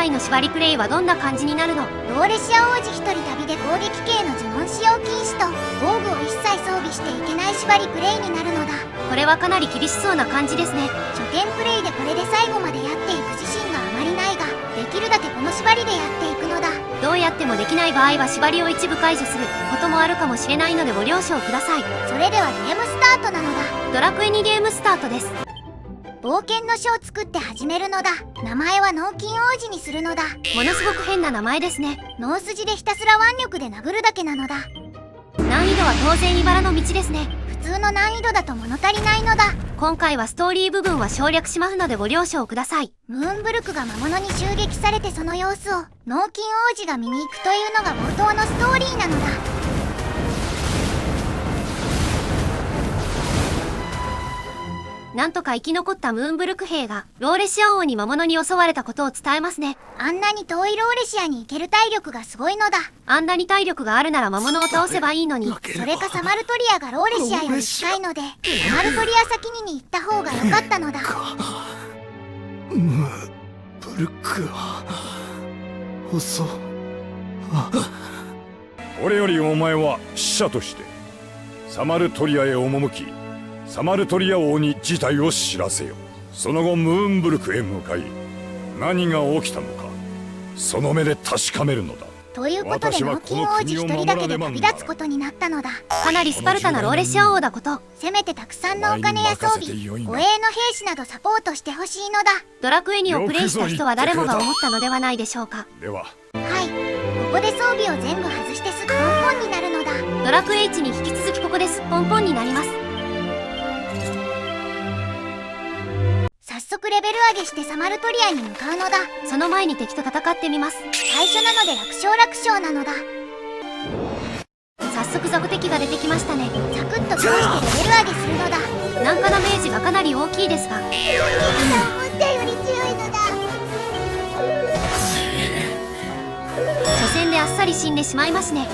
回の縛りプレイはどんな感じになるの？ローレシア王子一人旅で攻撃系の呪文使用禁止と防具を一切装備していけない縛りプレイになるのだ。これはかなり厳しそうな感じですね。初見プレイでこれで最後までやっていく自信があまりないが、できるだけこの縛りでやっていくのだ。どうやってもできない場合は縛りを一部解除することもあるかもしれないのでご了承ください。それではゲームスタートなのだ。ドラクエ2ゲームスタートです。冒険の書を作って始めるのだ。名前は脳筋王子にするのだ。ものすごく変な名前ですね。脳筋でひたすら腕力で殴るだけなのだ。難易度は当然茨の道ですね。普通の難易度だと物足りないのだ。今回はストーリー部分は省略しますのでご了承ください。ムーンブルクが魔物に襲撃されてその様子を脳筋王子が見に行くというのが冒頭のストーリーなのだ。なんとか生き残ったムーンブルク兵がローレシア王に魔物に襲われたことを伝えますね。あんなに遠いローレシアに行ける体力がすごいのだ。あんなに体力があるなら魔物を倒せばいいのに。それかサマルトリアがローレシアより近いのでサマルトリア先に行った方が良かったのだ。ムーブルクは遅これよりお前は使者としてサマルトリアへ赴き、サマルトリア王に事態を知らせよ。その後ムーンブルクへ向かい、何が起きたのかその目で確かめるのだ。ということで脳筋王子一人だけで旅立つことになったのだ。かなりスパルタなローレシア王だこと。せめてたくさんのお金や装備、護衛の兵士などサポートしてほしいのだ。ドラクエ2をプレイした人は誰もが思ったのではないでしょうか。では、はい、ここで装備を全部外してすっぽんぽんになるのだ。ドラクエ1に引き続きここですっぽんぽんになります。早速レベル上げしてサマルトリアに向かうのだ。その前に敵と戦ってみます。最初なので楽勝なのだ。早速雑魚敵が出てきましたね。サクッと倒してレベル上げするのだ。難化ダメージがかなり大きいですが、思ったより強いのだ。初戦であっさり死んでしまいますね。初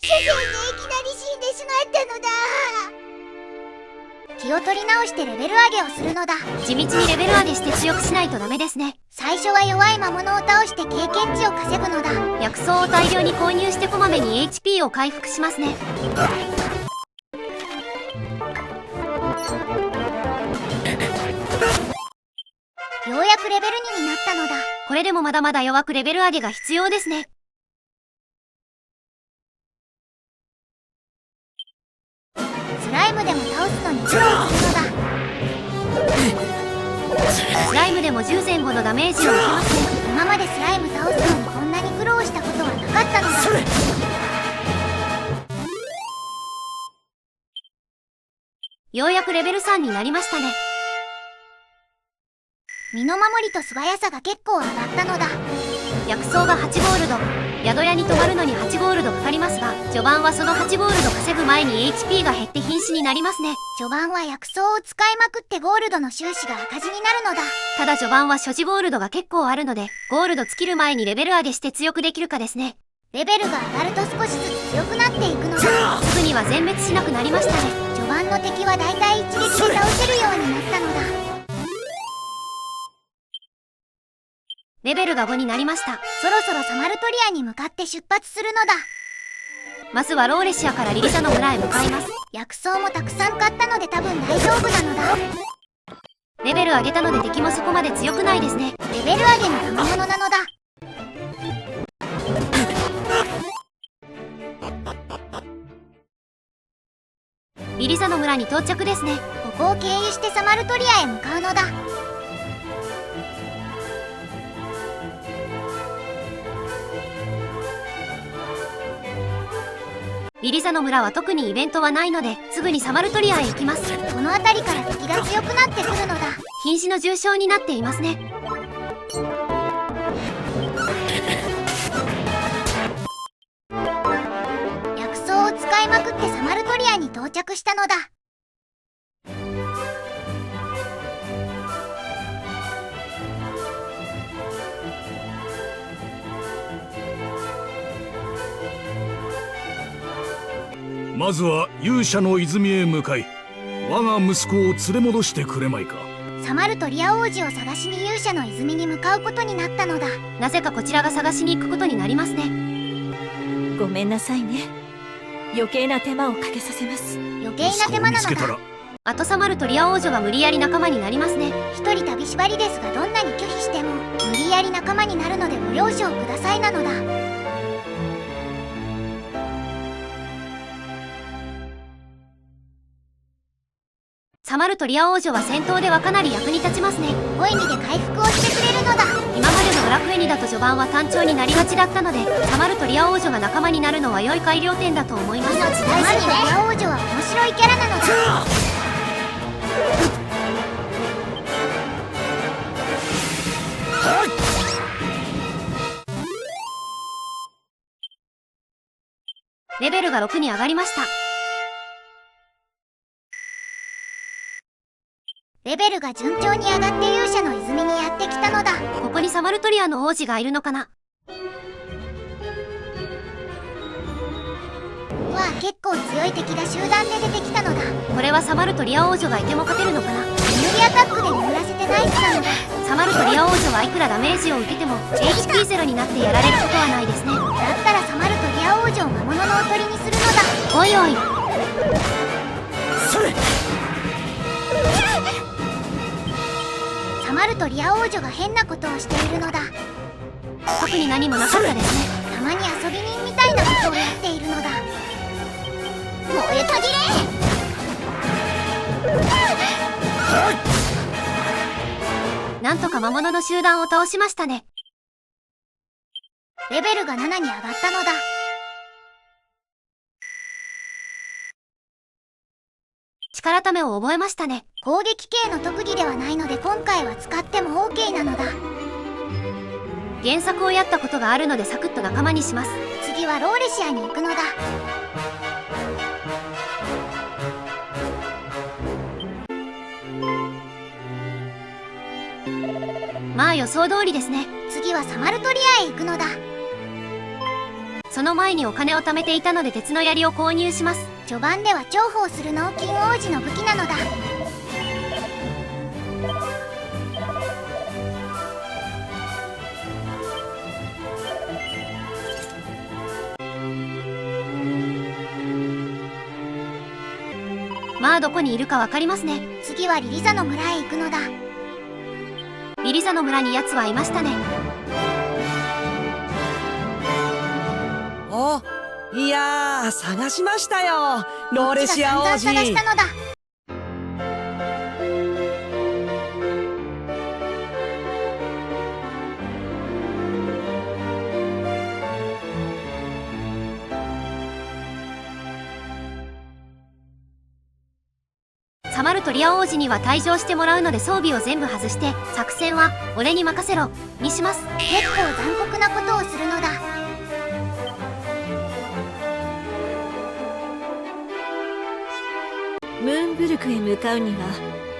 戦でいきなり死んでしまったのだ。気を取り直してレベル上げをするのだ。地道にレベル上げして強くしないとダメですね。最初は弱い魔物を倒して経験値を稼ぐのだ。薬草を大量に購入してこまめに HP を回復しますね。ようやくレベル2になったのだ。これでもまだまだ弱くレベル上げが必要ですね。スライムでも倒すのに苦労するのだ。スライムでも10前後のダメージを受けますね。今までスライム倒すのにこんなに苦労したことはなかったのだ。ようやくレベル3になりましたね。身の守りと素早さが結構上がったのだ。薬草が8ゴールド、宿屋に泊まるのに8ゴールドかかりますが、序盤はその8ゴールド稼ぐ前に HP が減って瀕死になりますね。序盤は薬草を使いまくってゴールドの収支が赤字になるのだ。ただ序盤は所持ゴールドが結構あるので、ゴールド尽きる前にレベル上げして強くできるかですね。レベルが上がると少しずつ強くなっていくのだ。すぐには全滅しなくなりましたね。序盤の敵はだいたい一撃で倒せるようになったのだ。レベルが5になりました。そろそろサマルトリアに向かって出発するのだ。まずはローレシアからリリサの村へ向かいます。薬草もたくさん買ったので多分大丈夫なのだ。レベル上げたので敵もそこまで強くないですね。レベル上げの賜物なのだ。リリサの村に到着ですね。ここを経由してサマルトリアへ向かうのだ。リリサの村は特にイベントはないので、すぐにサマルトリアへ行きます。この辺りから敵が強くなってくるのだ。瀕死の重傷になっていますね。薬草を使いまくってサマルトリアに到着したのだ。まずは勇者の泉へ向かい、我が息子を連れ戻してくれまいか。サマルトリア王子を探しに勇者の泉に向かうことになったのだ。なぜかこちらが探しに行くことになりますね。ごめんなさいね。余計な手間をかけさせます。余計な手間なのだ。あとサマルトリア王女が無理やり仲間になりますね。一人旅縛りですが、どんなに拒否しても無理やり仲間になるのでご了承くださいなのだ。サマルトリア王女は戦闘ではかなり役に立ちますね。お意味で回復をしてくれるのだ。今までのドラクエニだと序盤は単調になりがちだったので、サマルトリア王女が仲間になるのは良い改良点だと思います。サマルトリア王女は面白いキャラなのだ。レベルが6に上がりました。レベルが順調に上がって勇者の泉にやってきたのだ。ここにサマルトリアの王子がいるのかな。わあ、結構強い敵が集団で出てきたのだ。これはサマルトリア王女がいても勝てるのかな。眠りアタックで眠らせてナイスなのだ。サマルトリア王女はいくらダメージを受けても HP ゼロになってやられることはないですね。だったらサマルトリア王女を魔物のおとりにするのだ。おいおい、それ。サマルトリア王女が変なことをしているのだ。特に何もなかったですね。たまに遊び人みたいなことをやっているのだ。燃えたぎれ。なんとか魔物の集団を倒しましたね。レベルが7に上がったのだ。力ためを覚えましたね。攻撃系の特技ではないので今回は使っても OK なのだ。原作をやったことがあるのでサクッと仲間にします。次はローレシアに行くのだ。まあ予想通りですね。次はサマルトリアへ行くのだ。その前にお金を貯めていたので鉄の槍を購入します。序盤では重宝する脳筋王子の武器なのだ。まあどこにいるかわかりますね。次はリリザの村へ行くのだ。リリザの村に奴はいましたね。お、いやー、探しましたよ、ローレシア王子。こっちが散々探したのだ。サマルトリア王子には退場してもらうので装備を全部外して作戦は俺に任せろにします。結構残酷なことをするのだ。ムーンブルクへ向かうには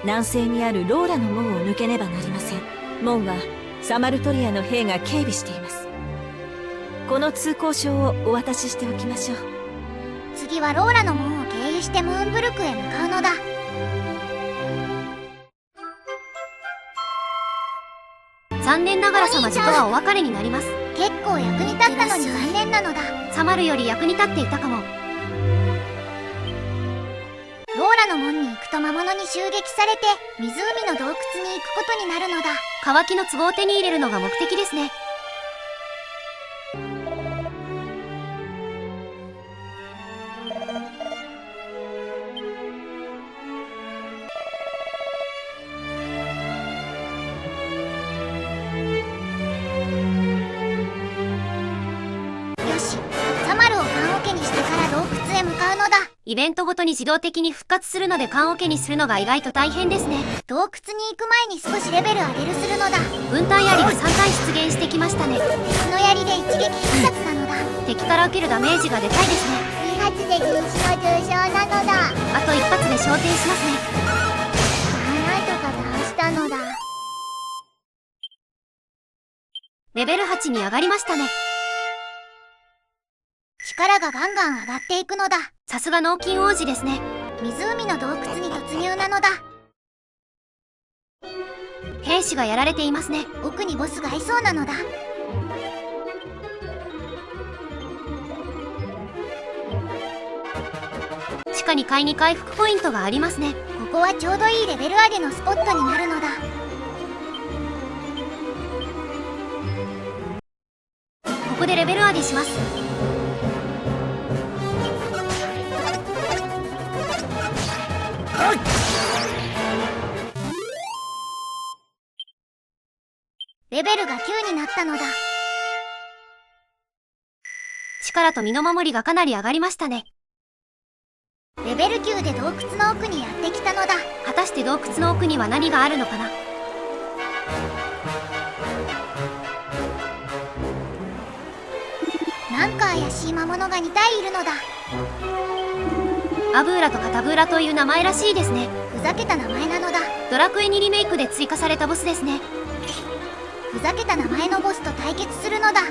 南西にあるローラの門を抜けねばなりません。門はサマルトリアの兵が警備しています。この通行証をお渡ししておきましょう。次はローラの門を経由してムーンブルクへ向かうのだ。残念ながら様子とはお別れになります。結構役に立ったのに残念なのだ。サマルより役に立っていたかも。ローラの門に行くと魔物に襲撃されて湖の洞窟に行くことになるのだ。乾きの壺を手に入れるのが目的ですね。よし、サマルを棺桶にしてから洞窟へ向かうのだ。イベントごとに自動的に復活するので棺桶にするのが意外と大変ですね。洞窟に行く前に少しレベル上げるするのだ。分担槍が3回出現してきましたね。鉄の槍で一撃必殺なのだ。敵から受けるダメージがでかいですね。2発で瀕死の重傷なのだ。あと一発で昇天しますね。なんとか倒したのだ。レベル8に上がりましたね。力がガンガン上がっていくのだ。さすが脳筋王子ですね。湖の洞窟に突入なのだ。士がやられていますね。奥にボスがいそうなのだ。地下2階に回復ポイントがありますね。ここはちょうどいいレベル上げのスポットになるのだ。ここでレベル上げします。レベルが9になったのだ。力と身の守りがかなり上がりましたね。レベル9で洞窟の奥にやってきたのだ。果たして洞窟の奥には何があるのかな。なんか怪しい魔物が2体いるのだ。アブーラとかタブーラという名前らしいですね。ふざけた名前なのだ。ドラクエ2リメイクで追加されたボスですね。ふざけた名前のボスと対決するのだ。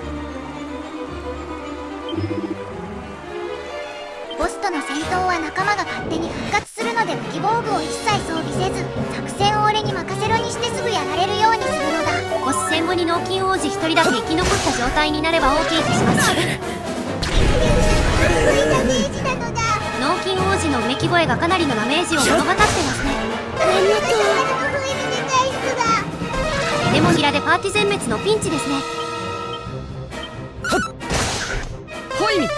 ボスとの戦闘は仲間が勝手に復活するので武器防具を一切装備せず、作戦を俺に任せろにしてすぐやられるようにするのだ。ボス戦後に脳筋王子1人だけ生き残った状態になれば OK とします。脳筋王子のうめき声がかなりのダメージを物語ってますね。でもギラでパーティ全滅のピンチですね。ホイミ。こ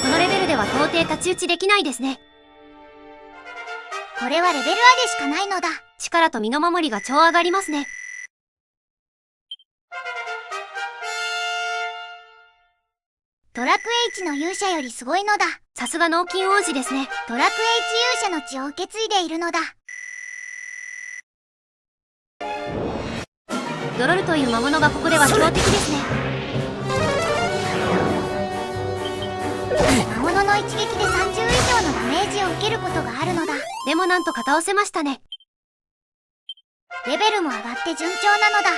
のレベルでは到底太刀打ちできないですね。これはレベル上げしかないのだ。力と身の守りが超上がりますね。ドラクエ1の勇者よりすごいのだ。さすが脳筋王子ですね。ドラクエ1勇者の血を受け継いでいるのだ。ドロルという魔物がここでは強敵ですね。魔物の一撃で30以上のダメージを受けることがあるのだ。でもなんとか倒せましたね。レベルも上がって順調なのだ。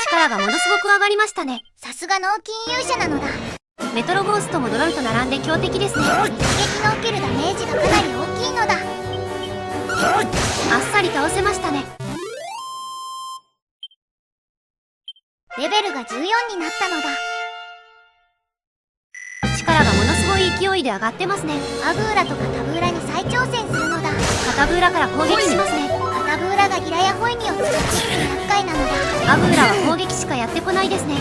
力がものすごく上がりましたね。さすが脳筋勇者なのだ。メトロゴーストもドロルと並んで強敵ですね。一撃の受けるダメージがかなり大きいのだ。あっさり倒せましたね。レベルが14になったのだ。力がものすごい勢いで上がってますね。アブーラとカタブーラに再挑戦するのだ。カタブーラから攻撃しますね。カタブーラがギラやホイミを使っていて厄介なのだ。アブーラは攻撃しかやってこないですね。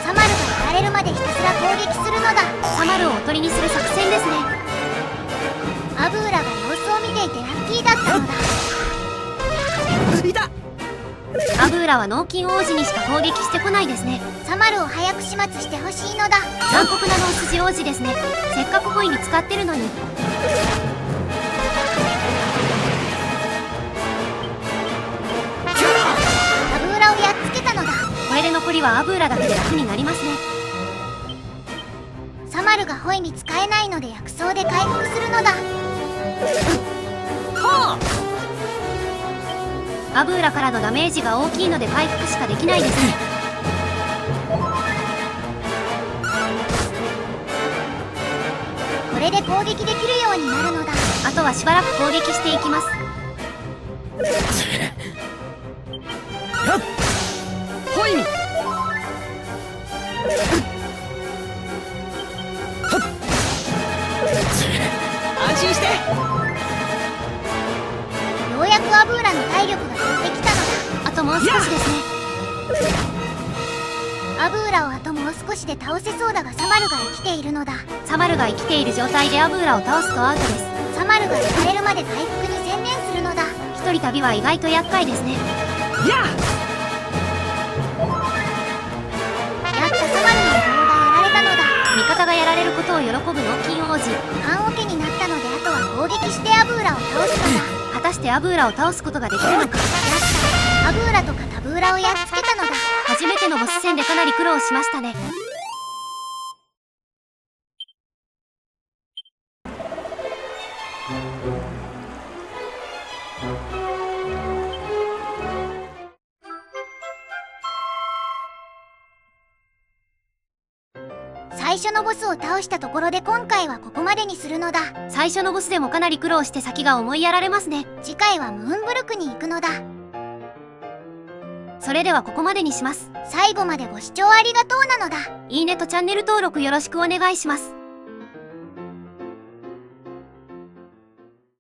サマルがやられるまでひたすら攻撃するのだ。サマルをおとりにする作戦ですね。アブーラが様子を見ていてラッキーだったのだ。無理だ。アブーラは脳筋王子にしか攻撃してこないですね。サマルを早く始末してほしいのだ。残酷な脳筋王子ですね。せっかくホイに使ってるのに。アブーラをやっつけたのだ。これで残りはアブーラだけで楽になりますね。サマルがホイに使えないので薬草で回復するのだ。はアブーラからのダメージが大きいので回復しかできないですね。これで攻撃できるようになるのだ。あとはしばらく攻撃していきます。ホイミ。安心して。ようやくアブーラの体力が減ってきたのだ。あともう少しですね。アブーラをあともう少しで倒せそうだがサマルが生きているのだ。サマルが生きている状態でアブーラを倒すとアウトです。サマルがやられるまで回復に専念するのだ。一人旅は意外と厄介ですね。ややっとサマルの顔がやられたのだ。味方がやられることを喜ぶ脳筋王子。缶オケになったのであとは攻撃してアブーラを倒すのだ。果たしてアブーラを倒すことができるのか。やった。アブーラとかタブーラをやっつけたのだ。初めてのボス戦でかなり苦労しましたね。最初のボスを倒したところで今回はここまでにするのだ。最初のボスでもかなり苦労して先が思いやられますね。次回はムーンブルクに行くのだ。それではここまでにします。最後までご視聴ありがとうなのだ。いいねとチャンネル登録よろしくお願いします。